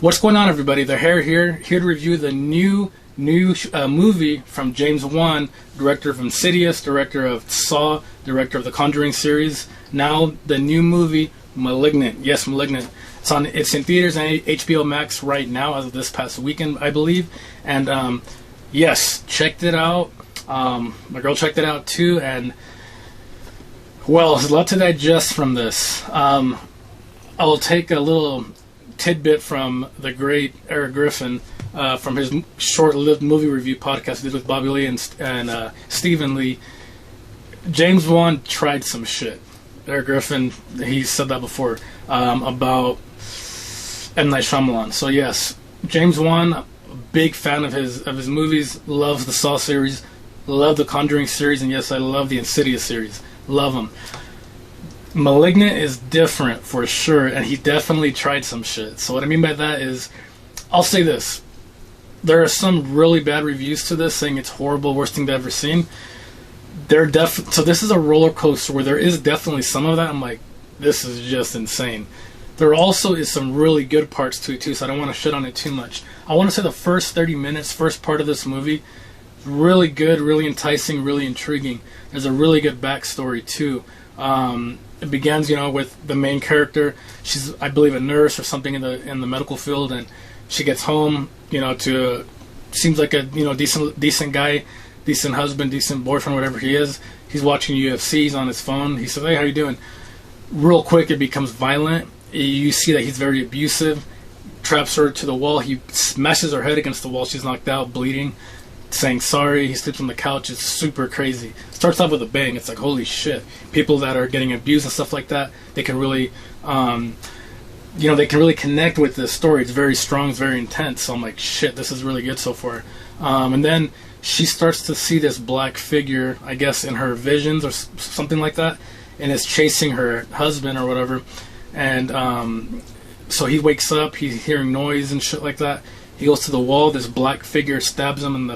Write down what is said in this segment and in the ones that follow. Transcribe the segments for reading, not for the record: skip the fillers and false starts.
What's going on, everybody? The Hair here to review the new movie from James Wan, director of Insidious, director of Saw, director of the Conjuring series. Now the new movie, Malignant. Yes, Malignant. It's in theaters and HBO Max right now as of this past weekend, I believe. And yes, checked it out. My girl checked it out too, and well, there's a lot to digest from this. I'll take a little tidbit from the great Eric Griffin from his short-lived movie review podcast he did with Bobby Lee and Stephen Lee. James Wan tried some shit. Eric Griffin, he said that before about M. Night Shyamalan. So yes, James Wan, a big fan of his movies, loves the Saw series, love the Conjuring series, and yes, I love the Insidious series. Love them. Malignant is different for sure, and he definitely tried some shit. So what I mean by that is, I'll say this. There are some really bad reviews to this saying it's horrible, worst thing they've ever seen. So this is a roller coaster where there is definitely some of that. I'm like, this is just insane. There also is some really good parts to it too, so I don't want to shit on it too much. I want to say the first 30 minutes, first part of this movie, really good, really enticing, really intriguing. There's a really good backstory too. It begins, with the main character. She's, I believe, a nurse or something in the medical field, and she gets home, seems like a decent guy, decent husband, decent boyfriend, whatever he is. He's watching UFC. He's on his phone. He says, "Hey, how you doing?" Real quick, it becomes violent. You see that he's very abusive. Traps her to the wall. He smashes her head against the wall. She's knocked out, bleeding, saying sorry. He sleeps on the couch. It's super crazy. Starts off with a bang. It's like, holy shit. People that are getting abused and stuff like that, they can really, they can really connect with this story. It's very strong. It's very intense. So I'm like, shit, this is really good so far. And then she starts to see this black figure, I guess, in her visions or something like that, and it's chasing her husband or whatever. And so he wakes up. He's hearing noise and shit like that. He goes to the wall. This black figure stabs him in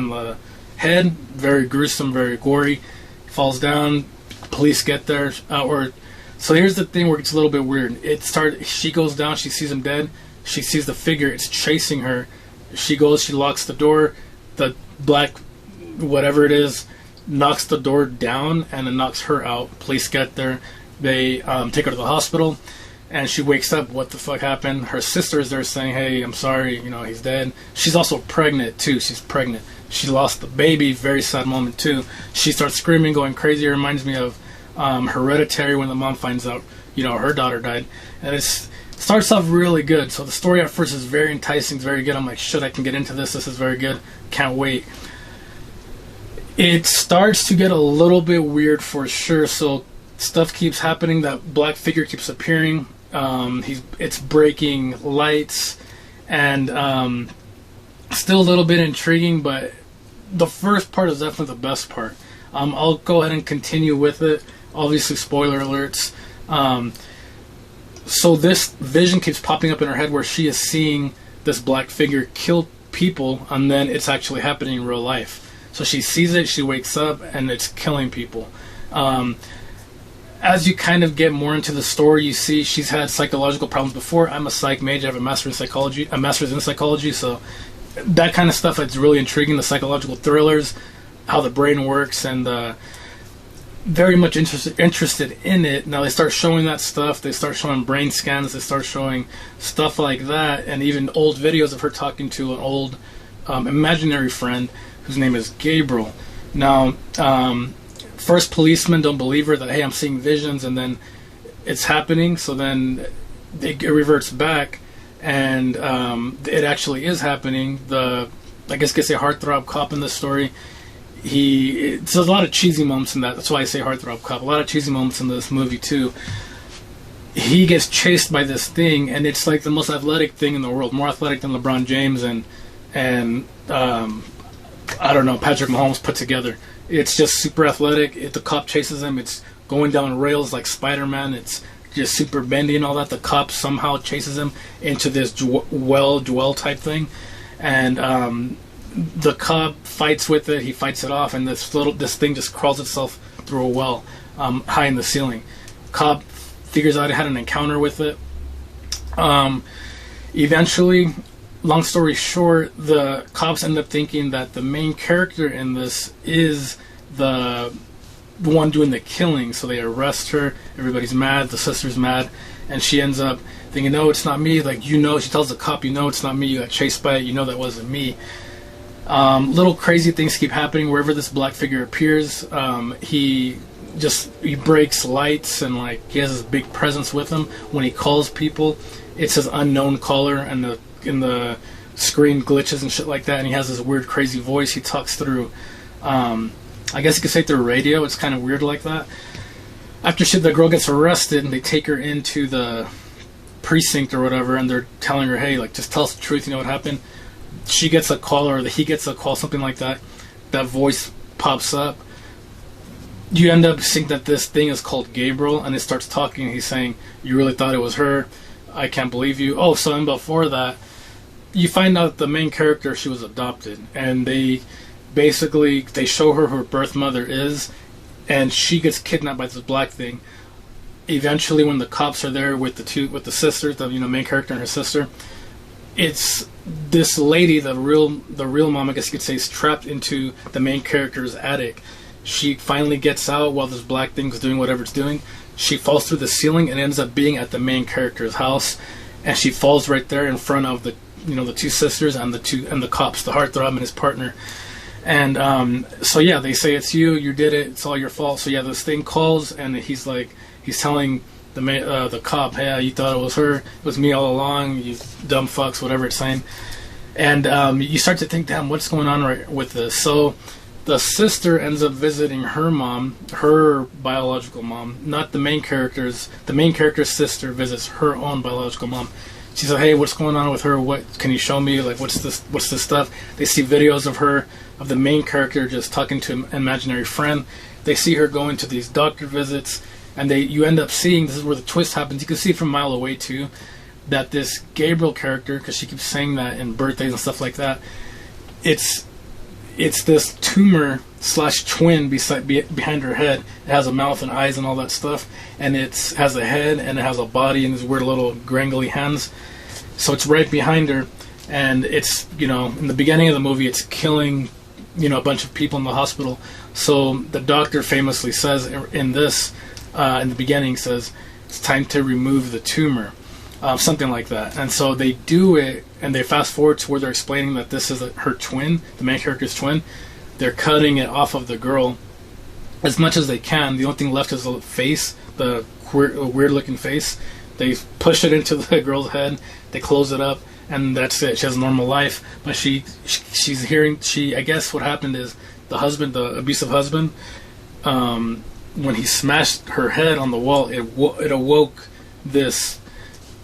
the head. Very gruesome, very gory. He falls down. Police get there. So here's the thing where it gets a little bit weird. She goes down. She sees him dead. She sees the figure. It's chasing her. She goes. She locks the door. The black, whatever it is, knocks the door down and then knocks her out. Police get there. They take her to the hospital. And she wakes up. What the fuck happened? Her sister is there saying, "Hey, I'm sorry. He's dead." She's also pregnant too. She's pregnant. She lost the baby. Very sad moment too. She starts screaming, going crazy. It reminds me of Hereditary when the mom finds out, her daughter died. And it starts off really good. So the story at first is very enticing. It's very good. I'm like, shit, I can get into this. This is very good. Can't wait. It starts to get a little bit weird for sure. So stuff keeps happening. That black figure keeps appearing. It's breaking lights, and still a little bit intriguing, but the first part is definitely the best part. I'll go ahead and continue with it. Obviously, spoiler alerts. So this vision keeps popping up in her head where she is seeing this black figure kill people, and then it's actually happening in real life. So she sees it, she wakes up, and it's killing people. As you kind of get more into the story, you see she's had psychological problems before. I'm a psych major. I have a master's in psychology, so that kind of stuff, it's really intriguing. The psychological thrillers, how the brain works, and very much interested in it. Now they start showing that stuff. They start showing brain scans. They start showing stuff like that, and even old videos of her talking to an old imaginary friend whose name is Gabriel. Now, first policemen don't believe her that, hey, I'm seeing visions, and then it's happening. So then it reverts back, and it actually is happening. I guess you could say heartthrob cop in this story. There's a lot of cheesy moments in that. That's why I say heartthrob cop. A lot of cheesy moments in this movie too. He gets chased by this thing, and it's like the most athletic thing in the world, more athletic than LeBron James and I don't know, Patrick Mahomes put together. It's just super athletic. The cop chases him. It's going down rails like Spider-Man. It's just super bendy and all that. The cop somehow chases him into this well type thing, and the cop fights with it. He fights it off, and this thing just crawls itself through a well high in the ceiling. Cop figures out he had an encounter with it. Eventually, long story short, the cops end up thinking that the main character in this is the one doing the killing, so they arrest her. Everybody's mad, the sister's mad, and she ends up thinking, no, it's not me. Like, she tells the cop, it's not me, you got chased by it, that wasn't me. Little crazy things keep happening wherever this black figure appears. He breaks lights, and like he has this big presence with him. When he calls people, it says unknown caller, and the screen glitches and shit like that, and he has this weird crazy voice he talks through. I guess you could say through radio. It's kind of weird like that. After the girl gets arrested, and they take her into the precinct or whatever, and they're telling her, hey, like, just tell us the truth, what happened. She gets a call, or he gets a call, something like that. That voice pops up. You end up seeing that this thing is called Gabriel, and it starts talking. He's saying, you really thought it was her? I can't believe you. Oh, so before that, you find out the main character, she was adopted, and they show her her birth mother is, and she gets kidnapped by this black thing. Eventually, when the cops are there with the sisters, the main character and her sister, it's this lady, the real mom, I guess you could say, is trapped into the main character's attic. She finally gets out while this black thing's doing whatever it's doing. She falls through the ceiling and ends up being at the main character's house, and she falls right there in front of the the two sisters and the cops, the heartthrob and his partner. And so yeah, they say, it's you did it, it's all your fault. So yeah, this thing calls, and he's telling the cop, hey, you thought it was her, it was me all along, you dumb fucks, whatever it's saying. And you start to think, damn, what's going on right with this? So the sister ends up visiting her mom, her biological mom, not the main character's. The main character's sister visits her own biological mom. She said, hey, what's going on with her? What can you show me? Like, what's this stuff? They see videos of the main character just talking to an imaginary friend. They see her going to these doctor visits, and you end up seeing, this is where the twist happens. You can see from a mile away too, that this Gabriel character, because she keeps saying that in birthdays and stuff like that, it's this tumor / twin behind her head. It has a mouth and eyes and all that stuff, and it has a head and it has a body and these weird little grangly hands. So it's right behind her, and it's in the beginning of the movie, it's killing a bunch of people in the hospital. So the doctor famously says in the beginning, says it's time to remove the tumor, something like that. And so they do it, and they fast forward to where they're explaining that this is her twin, the main character's twin. They're cutting it off of the girl as much as they can. The only thing left is the face, the weird looking face. They push it into the girl's head, they close it up, and that's it. She has a normal life, but she's hearing. I guess what happened is the abusive husband, when he smashed her head on the wall, it awoke this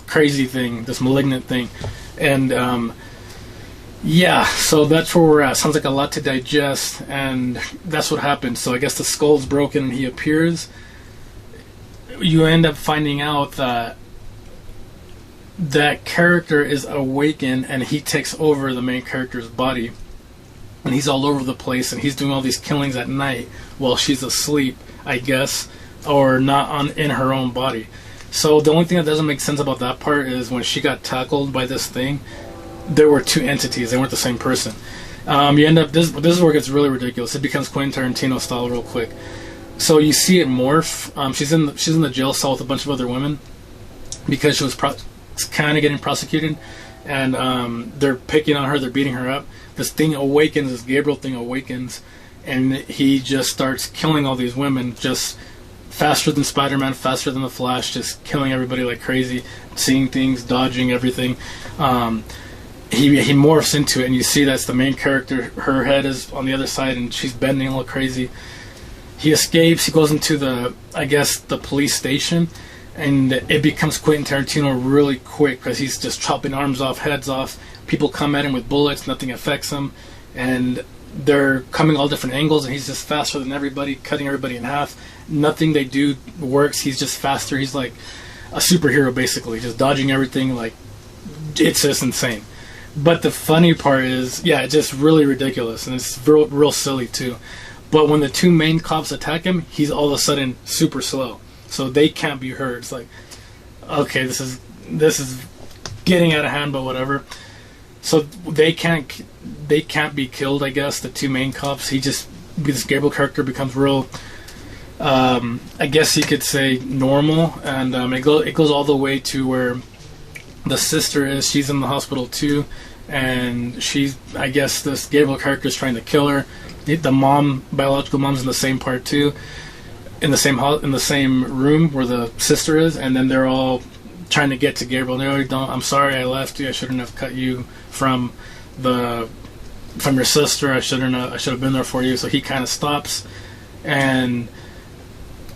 crazy thing, this malignant thing, and yeah. So that's where we're at. Sounds like a lot to digest, and that's what happened. So I guess the skull's broken, and he appears. You end up finding out that character is awakened, and he takes over the main character's body, and he's all over the place, and he's doing all these killings at night while she's asleep, I guess, or not in her own body. So the only thing that doesn't make sense about that part is when she got tackled by this thing, there were two entities. They weren't the same person. You end up this is where it gets really ridiculous. It becomes Quentin Tarantino style real quick. So you see it morph. She's in the jail cell with a bunch of other women because she was kind of getting prosecuted, and they're picking on her, they're beating her up. This Gabriel thing awakens, and he just starts killing all these women, just faster than Spider-Man, faster than the Flash, just killing everybody like crazy, seeing things, dodging everything. He morphs into it, and you see that's the main character. Her head is on the other side, and she's bending a little crazy. He escapes, he goes into the police station, and it becomes Quentin Tarantino really quick because he's just chopping arms off, heads off. People come at him with bullets, nothing affects him, and they're coming all different angles, and he's just faster than everybody, cutting everybody in half. Nothing they do works. He's just faster. He's like a superhero, basically, just dodging everything. Like, it's just insane. But the funny part is, yeah, it's just really ridiculous, and it's real silly too. But when the two main cops attack him, he's all of a sudden super slow, so they can't be heard. It's like, okay, this is getting out of hand, but whatever. So they can't be killed, I guess, the two main cops. This Gabriel character becomes real, I guess you could say, normal, and it goes all the way to where the sister is. She's in the hospital too, and I guess this Gabriel character is trying to kill her. The biological mom's in the same part too, in the same room where the sister is, and then they're all trying to get to Gabriel. No, don't. I'm sorry, I left you. I shouldn't have cut you from your sister. I should have been there for you. So he kind of stops, and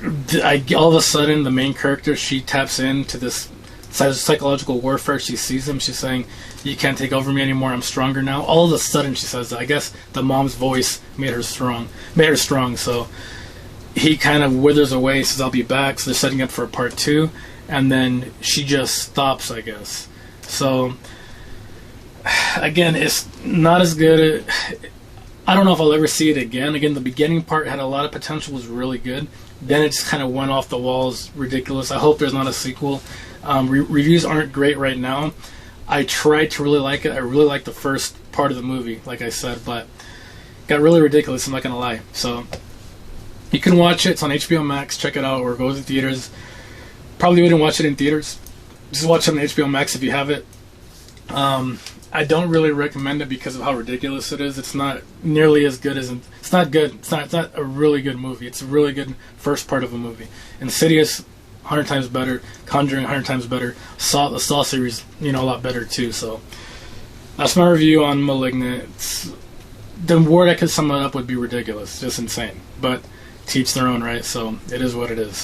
all of a sudden, the main character, she taps into this psychological warfare. She sees him. She's saying, "You can't take over me anymore. I'm stronger now." All of a sudden, she says that. I guess the mom's voice made her strong. So he kind of withers away. Says, "I'll be back." So they're setting up for a part 2, and then she just stops, I guess. So again, it's not as good. I don't know if I'll ever see it again. Again, the beginning part had a lot of potential, was really good. Then it just kind of went off the walls, ridiculous. I hope there's not a sequel. Reviews aren't great right now. I tried to really like it. I really liked the first part of the movie, like I said, but it got really ridiculous, I'm not going to lie. So you can watch it. It's on HBO Max. Check it out, or go to theaters. Probably wouldn't watch it in theaters. Just watch it on HBO Max if you have it. I don't really recommend it because of how ridiculous it is. It's not nearly as good as... It's not good. It's not a really good movie. It's a really good first part of a movie. Insidious, 100 times better. Conjuring, 100 times better. The Saw series, a lot better too. So that's my review on Malignant. The word I could sum it up would be ridiculous. Just insane. But to each their own, right? So it is what it is.